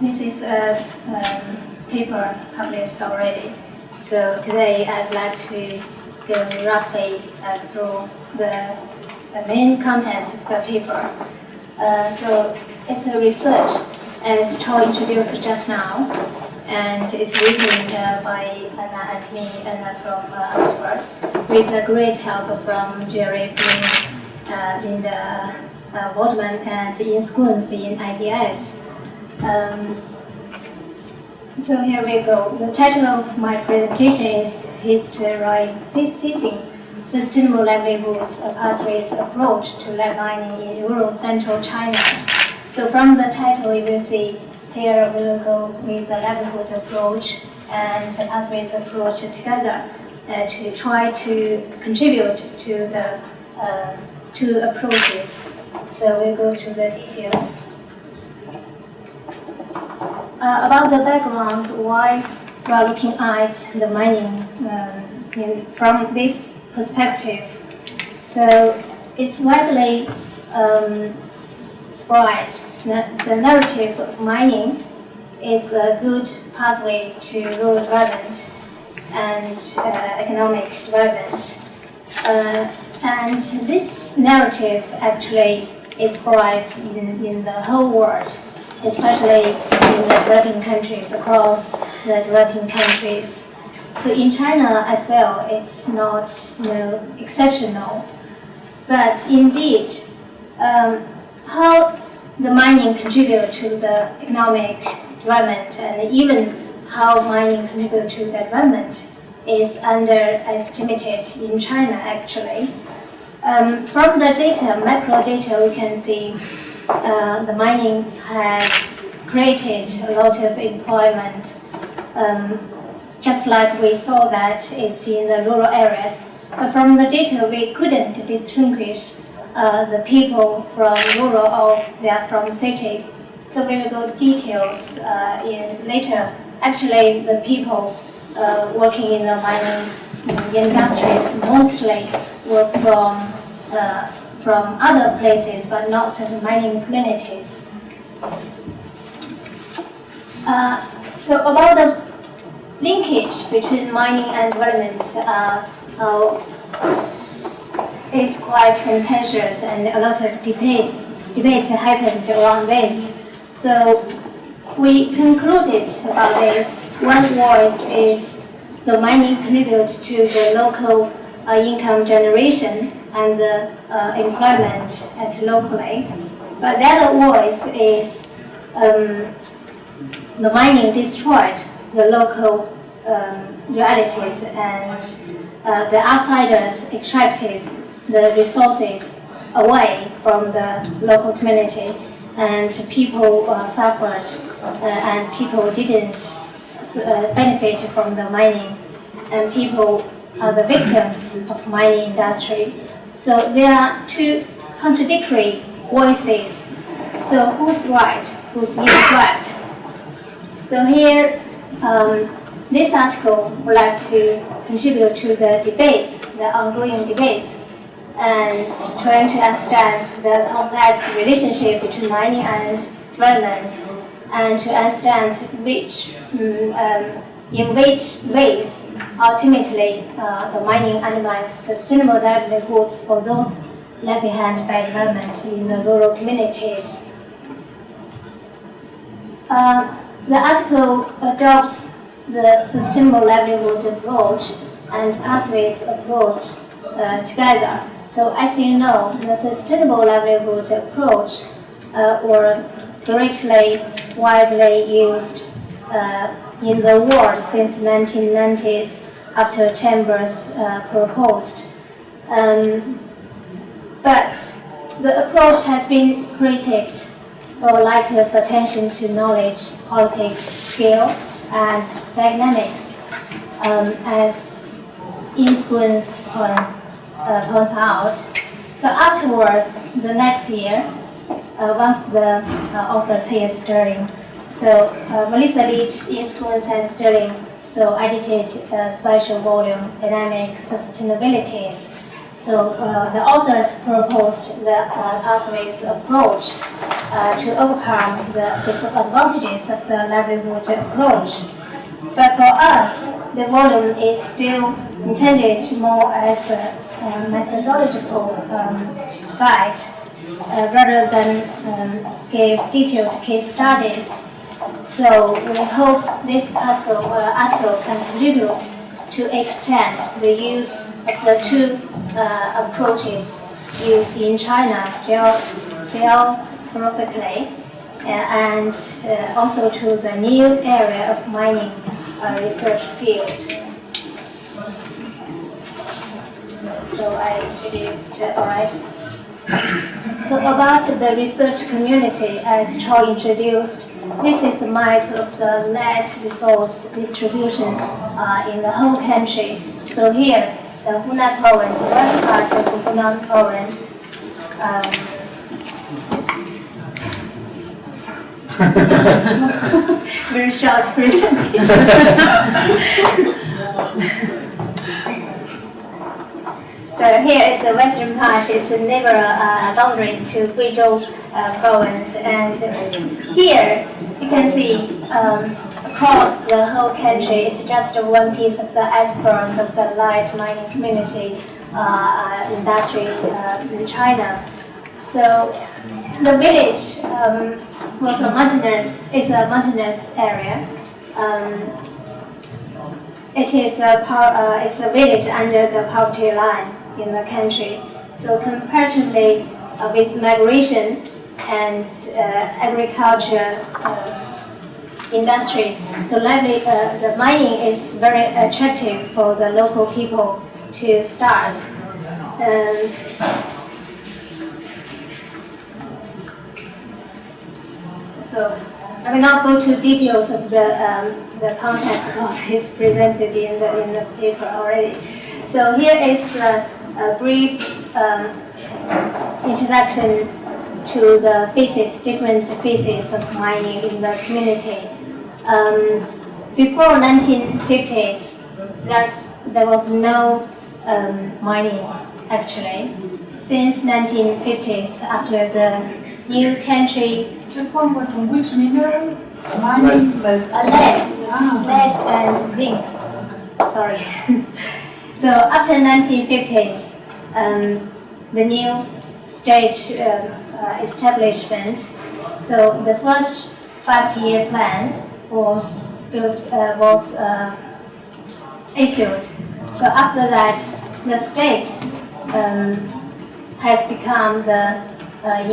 This is a paper published already. So today I'd like to go roughly through the main contents of the paper. So it's a research, as Chao introduced just now, and it's written by Anna and me, Anna from Oxford, with a great help from Jerry Green, Linda Waldman, and Ian Scoons in IDS. So here we go. The title of my presentation is Historicizing Sustainable Livelihoods, a Pathways Approach to Lead Mining in Rural Central China. So from the title you will see here we will go with the livelihood approach and the pathways approach together to try to contribute to the two approaches. So we'll go to the details. About the background, why we are looking at the mining from this perspective. So it's widely spread that the narrative of mining is a good pathway to rural development and economic development. And this narrative actually is spread in the whole world, especially in the developing countries, across the developing countries. So in China as well, it's not exceptional. But indeed, how the mining contributes to the economic development and even how mining contributes to the development is underestimated in China actually. From the data, macro data, we can see the mining has created a lot of employment, just like we saw that it's in the rural areas. But from the data, we couldn't distinguish the people from rural or they are from city. So we will go details in later. Actually, the people working in the mining industries mostly were from other places, but not the mining communities. So about the linkage between mining and development is quite contentious, and a lot of debate happened around this. So we concluded about this. One voice is the mining contributes to the local income generation and the employment locally. But the other voice is the mining destroyed the local realities, and the outsiders extracted the resources away from the local community, and people suffered and people didn't benefit from the mining, and people are the victims of mining industry. So there are two contradictory voices. So who's right? Who's incorrect? So here, this article would like to contribute to the debates, the ongoing debates, and trying to understand the complex relationship between mining and development, and to understand in which ways ultimately the mining undermines sustainable livelihoods for those left behind by development in the rural communities. The article adopts the sustainable livelihood approach and pathways approach together. So as you know, the sustainable livelihood approach were greatly widely used in the world since 1990s after Chambers proposed. But the approach has been critiqued for lack of attention to knowledge, politics, skill, and dynamics, as Ian Scoons points out. So afterwards, the next year, one of the authors here, Sterling, so Melissa Leach, Ian Scoons, and Sterling, so edited a special volume, Dynamic Sustainabilities. So the authors proposed the pathways approach to overcome the disadvantages of the livelihood approach. But for us, the volume is still intended more as a methodological guide rather than give detailed case studies. So we hope this article can contribute to extend the use of the two approaches used in China geographically and also to the new area of mining research field. So I introduced, all right. So about the research community, as Chao introduced, this is the map of the lead resource distribution in the whole country. So here, the Hunan province, the west part of the Hunan province, very short presentation. So here is the western part, it's a neighbor boundary to Guizhou province, and here you can see across the whole country, it's just one piece of the iceberg of the light mining community industry in China. So the village is a mountainous area. It's a village under the poverty line in the country. So comparatively with migration and agriculture industry, so the mining is very attractive for the local people to start. So I will not go to details of the content because it's presented in the paper already. So here is a brief introduction to the different phases of mining in the community. Before 1950s, there was no mining actually. Since 1950s, after the new country. This one was from which mineral? Mining lead. Lead and zinc. Sorry. So after 1950s, the new state establishment. So the first 5-year plan was issued. So after that, the state has become the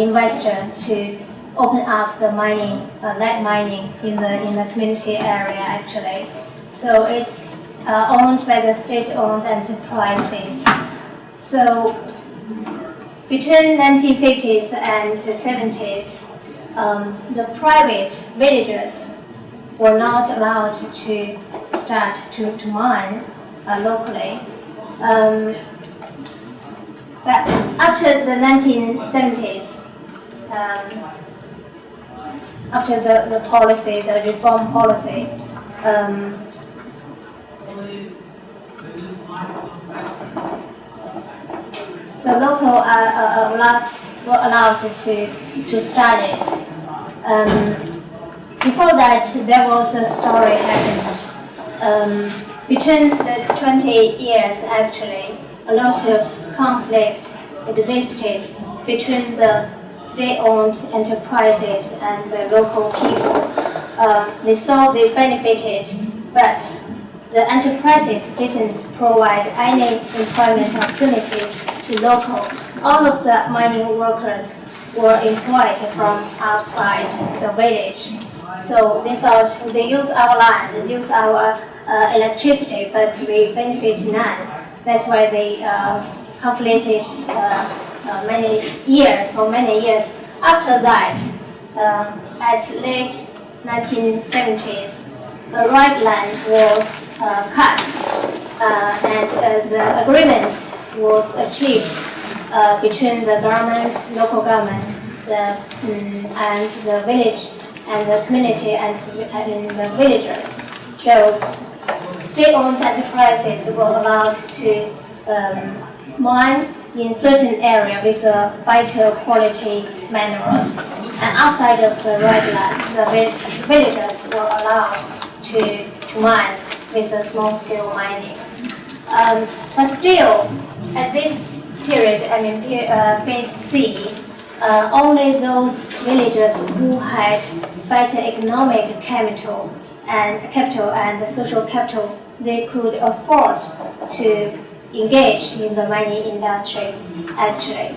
investor to open up the mining, lead mining in the community area actually. So it's owned by the state-owned enterprises. So between 1950s and 70s, the private villagers were not allowed to start to mine locally. But after the 1970s, after the policy, the reform policy, so local were allowed to start it. Before that, there was a story happened. Between the 20 years, actually, a lot of conflict existed between the state-owned enterprises and the local people. They saw they benefited, but the enterprises didn't provide any employment opportunities to local. All of the mining workers were employed from outside the village. So they thought they use our land, they use our electricity, but we benefit none. That's why they conflicted many years. After that, at late 1970s, the right land was cut, and the agreement was achieved between the government, local government, and the village, and the community, and the villagers. So state-owned enterprises were allowed to mine in certain area with vital quality minerals. And outside of the red line, the villagers were allowed to mine with a small-scale mining. But still, at this period, phase C, only those villagers who had better economic capital and social capital, they could afford to engage in the mining industry, actually.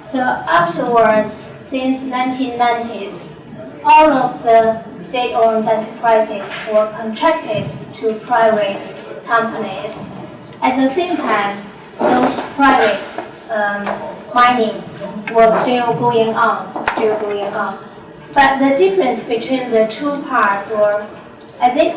So afterwards, since 1990s, all of the state-owned enterprises were contracted to private companies. At the same time, those private mining was still going on. But the difference between the two parts were, at this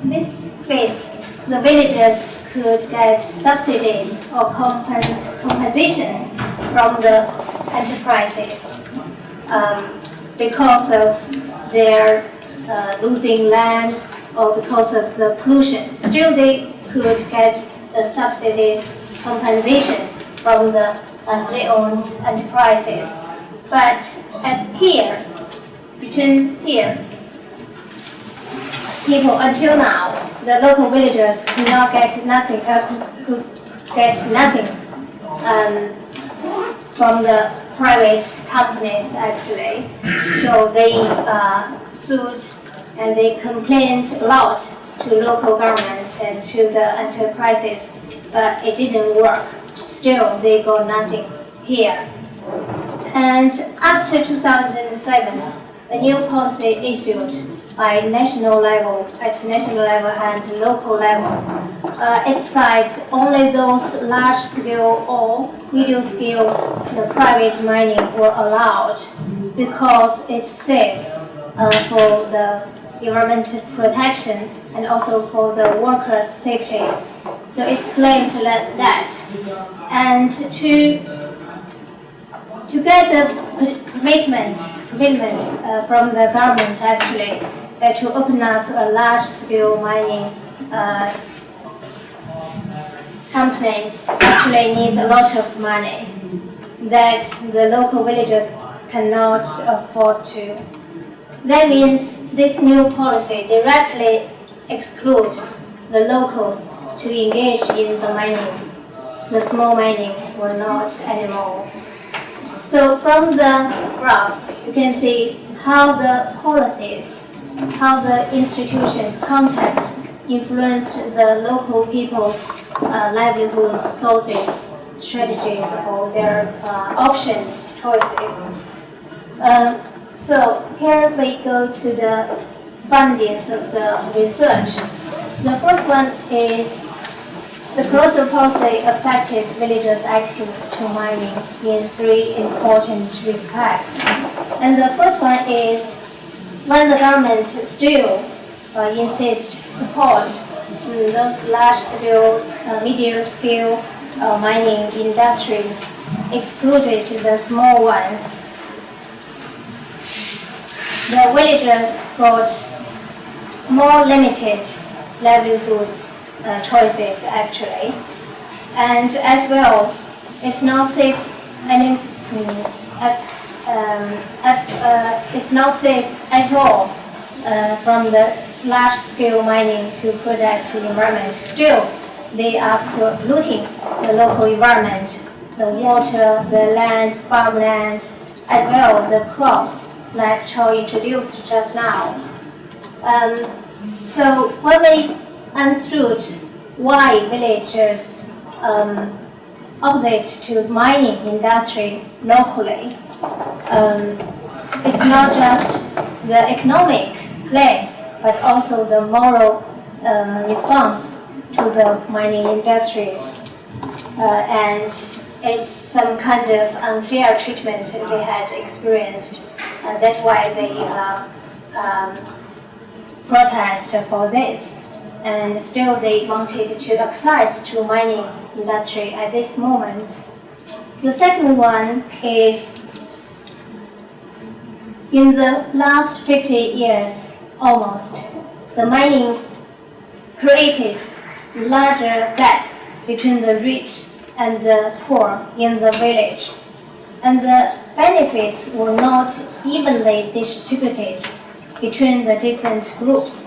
this phase, the villagers could get subsidies or compensations from the enterprises because of their losing land or because of the pollution. Still, they could get the subsidies compensation from the state-owned enterprises. But between here, people until now, the local villagers could get nothing from the private companies, actually. So they sued and they complained a lot to local governments and to the enterprises, but it didn't work. Still, they got nothing here. And after 2007, a new policy issued at national level and local level. It said only those large-scale or medium-scale private mining were allowed because it's safe for the environmental protection and also for the workers' safety. So it's claimed that. And to get the commitment from the government, actually, to open up a large-scale mining company actually needs a lot of money that the local villagers cannot afford to. That means this new policy directly excludes the locals to engage in the mining. The small mining will not anymore. So from the graph, you can see how the policies, how the institutions' context influenced the local people's livelihoods, sources, strategies, or their options, choices. So here we go to the findings of the research. The first one is the closure policy affected villagers' attitudes to mining in three important respects. And the first one is when the government still support those large-scale, medium-scale mining industries, excluded the small ones. The villagers got more limited livelihoods choices, actually, and as well, it's not safe it's not safe at all from the large-scale mining to protect the environment. Still, they are polluting the local environment, the water, the land, farmland, as well the crops, like Cho introduced just now. So when we understood why villagers opposite to mining industry locally, it's not just the economic claims, but also the moral response to the mining industries. And it's some kind of unfair treatment they had experienced. That's why they protest for this. And still they wanted to access to mining industry at this moment. The second one is in the last 50 years, almost, the mining created larger gap between the rich and the poor in the village. And the benefits were not evenly distributed between the different groups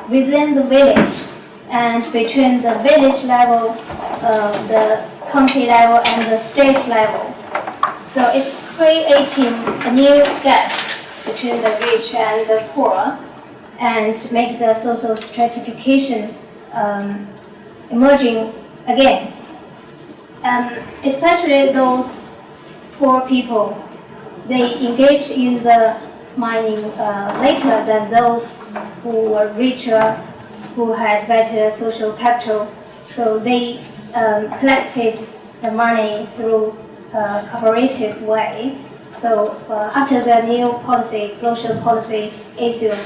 within the village and between the village level, the county level, and the state level. So it's creating a new gap between the rich and the poor and make the social stratification emerging again. Especially those poor people, they engage in the mining later than those who were richer, who had better social capital. So they collected the money through a cooperative way. So after the new policy, closure policy issued,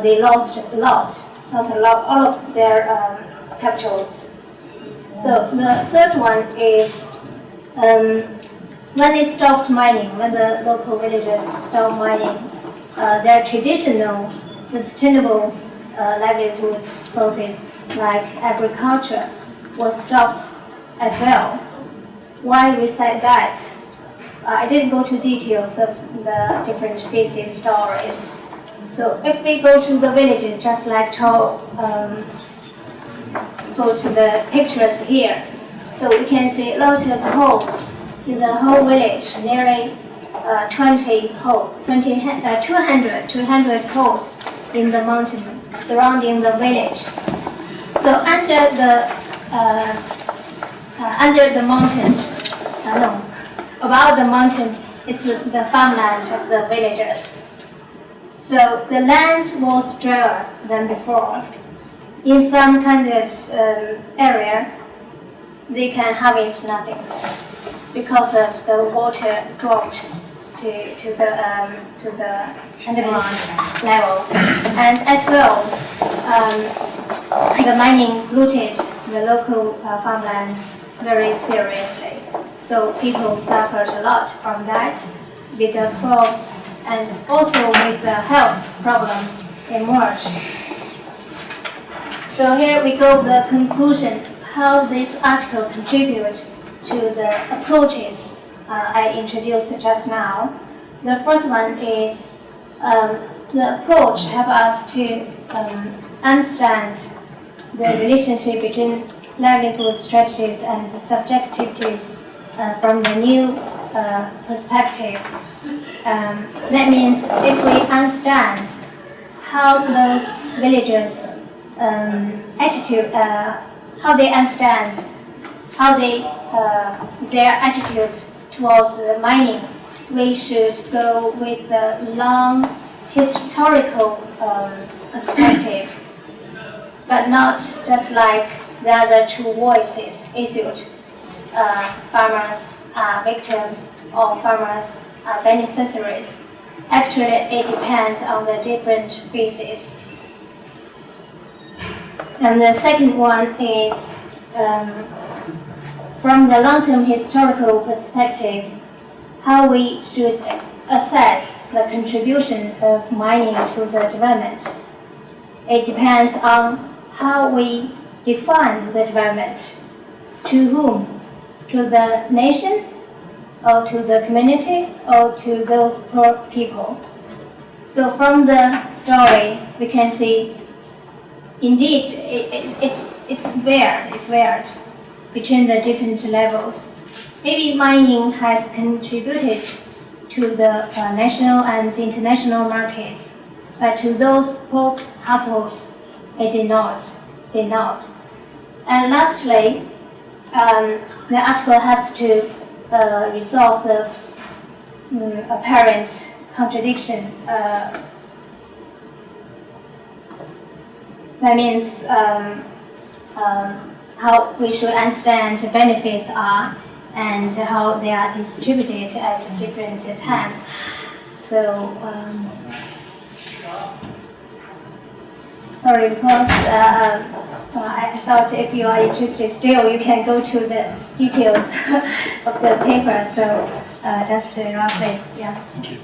they lost all of their capitals. So the third one is when they stopped mining, when the local villagers stopped mining, their traditional sustainable livelihood sources like agriculture was stopped as well. Why we said that? I didn't go to details of the different phases stories. So if we go to the villages, just like go to the pictures here, so we can see a lot of holes in the whole village, nearly 200 holes in the mountain surrounding the village. So under the mountain, above the mountain, it's the farmland of the villagers. So the land was drier than before. In some kind of area, they can harvest nothing because of the water dropped to the underground level, and as well, the mining looted the local farmlands very seriously. So people suffered a lot from that, with the crops and also with the health problems emerged. So here we go, the conclusion, how this article contributes to the approaches I introduced just now. The first one is the approach helps us to understand the relationship between livelihood strategies and subjectivities from the new perspective. That means if we understand how those villagers' attitude, how they understand, how their attitudes towards the mining, we should go with the long historical perspective, but not just like the other two voices issued. Farmers are victims or farmers are beneficiaries. Actually, it depends on the different phases. And the second one is from the long-term historical perspective, how we should assess the contribution of mining to the development. It depends on how we define the development. To whom? To the nation, or to the community, or to those poor people. So from the story, we can see, indeed, it's varied between the different levels. Maybe mining has contributed to the national and international markets, but to those poor households, it did not. And lastly, the article helps to resolve the apparent contradiction. That means how we should understand the benefits are and how they are distributed at different times. So, sorry, because I thought if you are interested still, you can go to the details of the paper. So just roughly, yeah. Thank you.